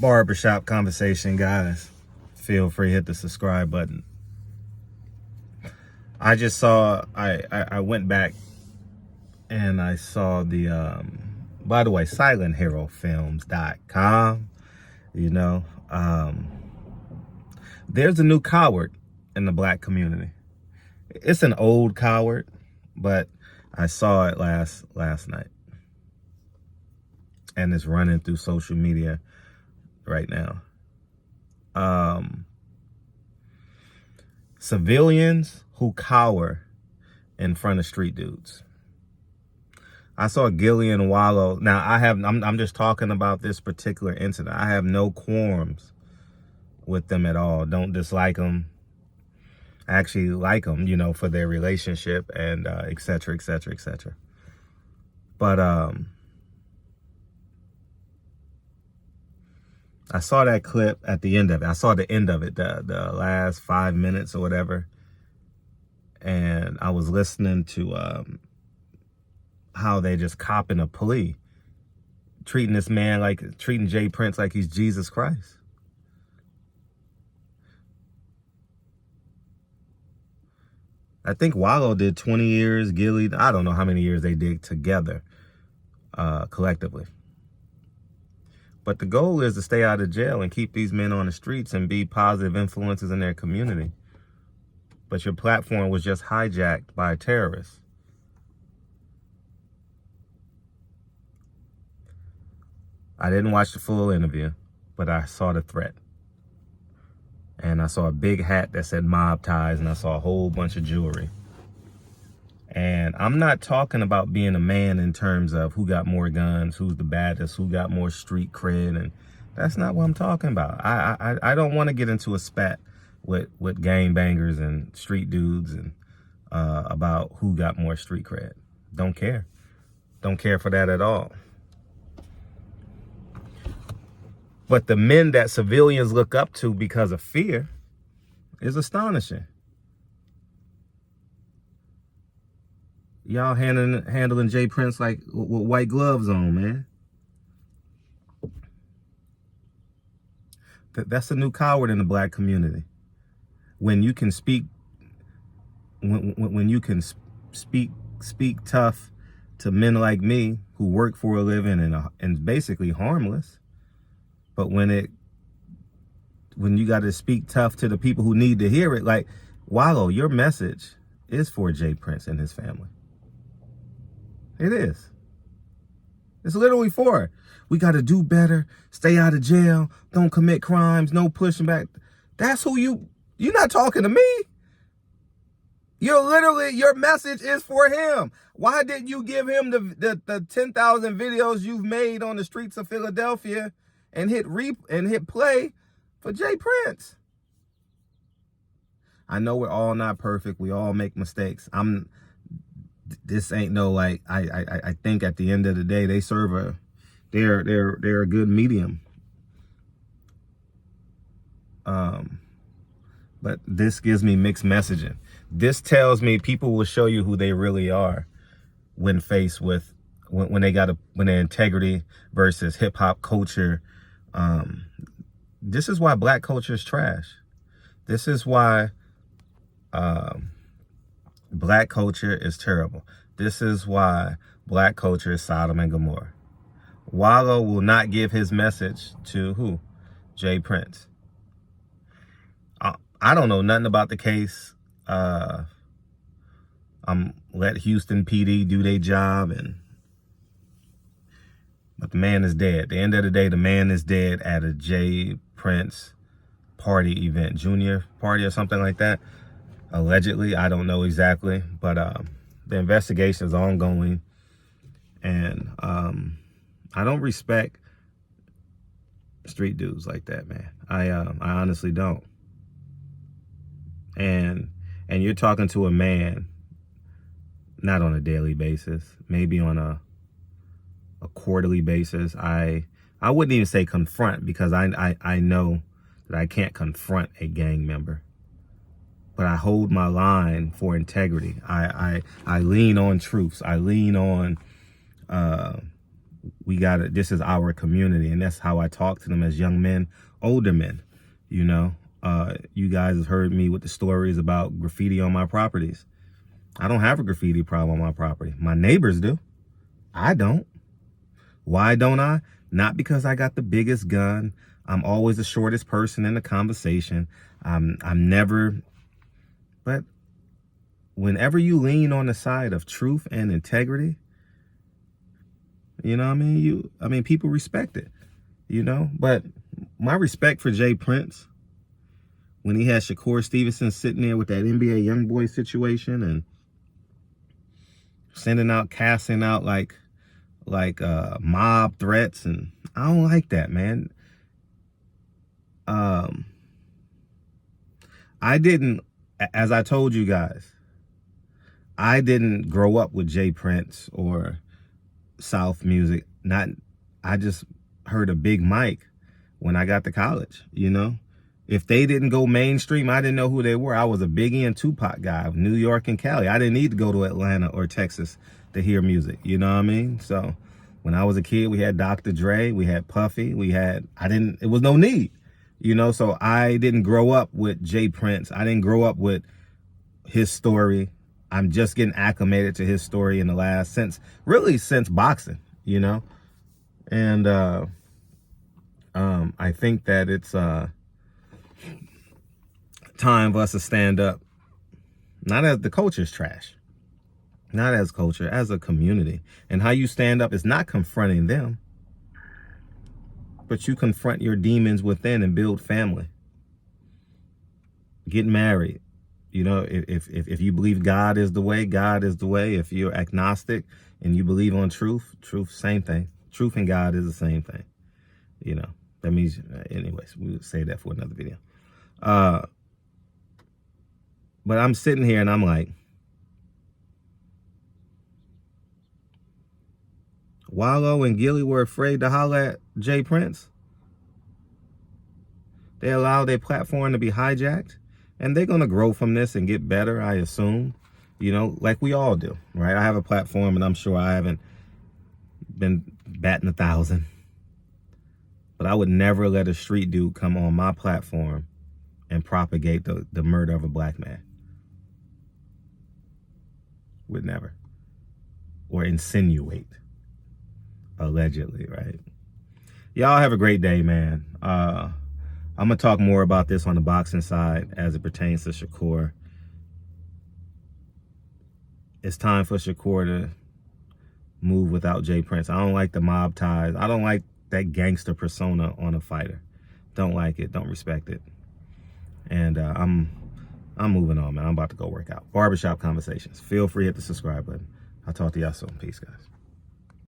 barbershop conversation, guys. Feel free to hit the subscribe button. I just saw, I went back and I saw the, by the way, silentherofilms.com, you know, there's a new coward in the black community. It's an old coward, but I saw it last night. And it's running through social media right now. Civilians who cower in front of street dudes. I saw Gillie and Wallo. Now I'm just talking about this particular incident. I have no qualms with them at all. Don't dislike them. I actually like them, you know, for their relationship and et cetera, et cetera, et cetera. But I saw that clip at the end of it. I saw the end of it, the last 5 minutes or whatever. And I was listening to how they just copping a plea, treating this man like, treating Jay Prince like he's Jesus Christ. I think Wallo did 20 years, Gillie, I don't know how many years they did together, collectively. But the goal is to stay out of jail and keep these men on the streets and be positive influences in their community. But your platform was just hijacked by a terrorist. I didn't watch the full interview, but I saw the threat. And I saw a big hat that said mob ties, and I saw a whole bunch of jewelry. And I'm not talking about being a man in terms of who got more guns, who's the baddest, who got more street cred, and that's not what I'm talking about. I don't want to get into a spat with gangbangers and street dudes and about who got more street cred. Don't care. Don't care for that at all. But the men that civilians look up to because of fear is astonishing. Y'all handling Jay Prince like with white gloves on, man. That's a new coward in the black community. When you can speak, when you can speak tough to men like me who work for a living and basically harmless. But when you got to speak tough to the people who need to hear it, like, Wallo, your message is for Jay Prince and his family. It is. It's literally for it. We got to do better, stay out of jail, don't commit crimes, no pushing back. That's who you're not talking to me. Your message is for him. Why didn't you give him the 10,000 videos you've made on the streets of Philadelphia and hit play for Jay Prince? I know we're all not perfect. We all make mistakes. This ain't no, like, I think at the end of the day, they're a good medium. But this gives me mixed messaging. This tells me people will show you who they really are when faced with, when their integrity versus hip hop culture. This is why black culture is trash. This is why black culture is terrible. This is why black culture is Sodom and Gomorrah. Wallo will not give his message to who? Jay Prince. I don't know nothing about the case. Let Houston PD do their job, but the man is dead. At the end of the day, the man is dead at a Jay Prince party event, junior party or something like that. Allegedly, I don't know exactly, but the investigation is ongoing, and I don't respect street dudes like that, man. I honestly don't. And you're talking to a man, not on a daily basis, maybe on a quarterly basis. I wouldn't even say confront, because I know that I can't confront a gang member. But I hold my line for integrity. I lean on truths. I lean on This is our community. And that's how I talk to them as young men, older men. You know, you guys have heard me with the stories about graffiti on my properties. I don't have a graffiti problem on my property. My neighbors do. I don't. Why don't I? Not because I got the biggest gun. I'm always the shortest person in the conversation. I'm never, but whenever you lean on the side of truth and integrity, you know what I mean? People respect it, you know? But my respect for Jay Prince, when he had Shakur Stevenson sitting there with that NBA YoungBoy situation and casting out like mob threats, and I don't like that, man. I didn't, as I told you guys, I didn't grow up with Jay Prince or South music. I just heard a Big Mike when I got to college, you know? If they didn't go mainstream, I didn't know who they were. I was a Biggie and Tupac guy of New York and Cali. I didn't need to go to Atlanta or Texas to hear music, you know what I mean? So when I was a kid, we had Dr. Dre, we had Puffy, it was no need, you know? So I didn't grow up with Jay Prince. I didn't grow up with his story. I'm just getting acclimated to his story in the last, since boxing, you know? And I think that it's time for us to stand up, not as the culture's trash, not as culture, as a community. And how you stand up is not confronting them, but you confront your demons within and build family. Get married. You know, if you believe God is the way, God is the way. If you're agnostic and you believe on truth, same thing. Truth and God is the same thing. You know, that means, anyways, we'll say that for another video. But I'm sitting here and I'm like, Wallo and Gillie were afraid to holler at Jay Prince. They allowed their platform to be hijacked, and they're going to grow from this and get better, I assume, you know, like we all do, right? I have a platform, and I'm sure I haven't been batting 1,000, but I would never let a street dude come on my platform and propagate the murder of a black man. Would never. Or insinuate, allegedly, right? Y'all have a great day, man. I'm going to talk more about this on the boxing side as it pertains to Shakur. It's time for Shakur to move without Jay Prince. I don't like the mob ties. I don't like that gangster persona on a fighter. Don't like it. Don't respect it. And I'm moving on, man. I'm about to go work out. Barbershop Conversations. Feel free to hit the subscribe button. I'll talk to y'all soon. Peace, guys.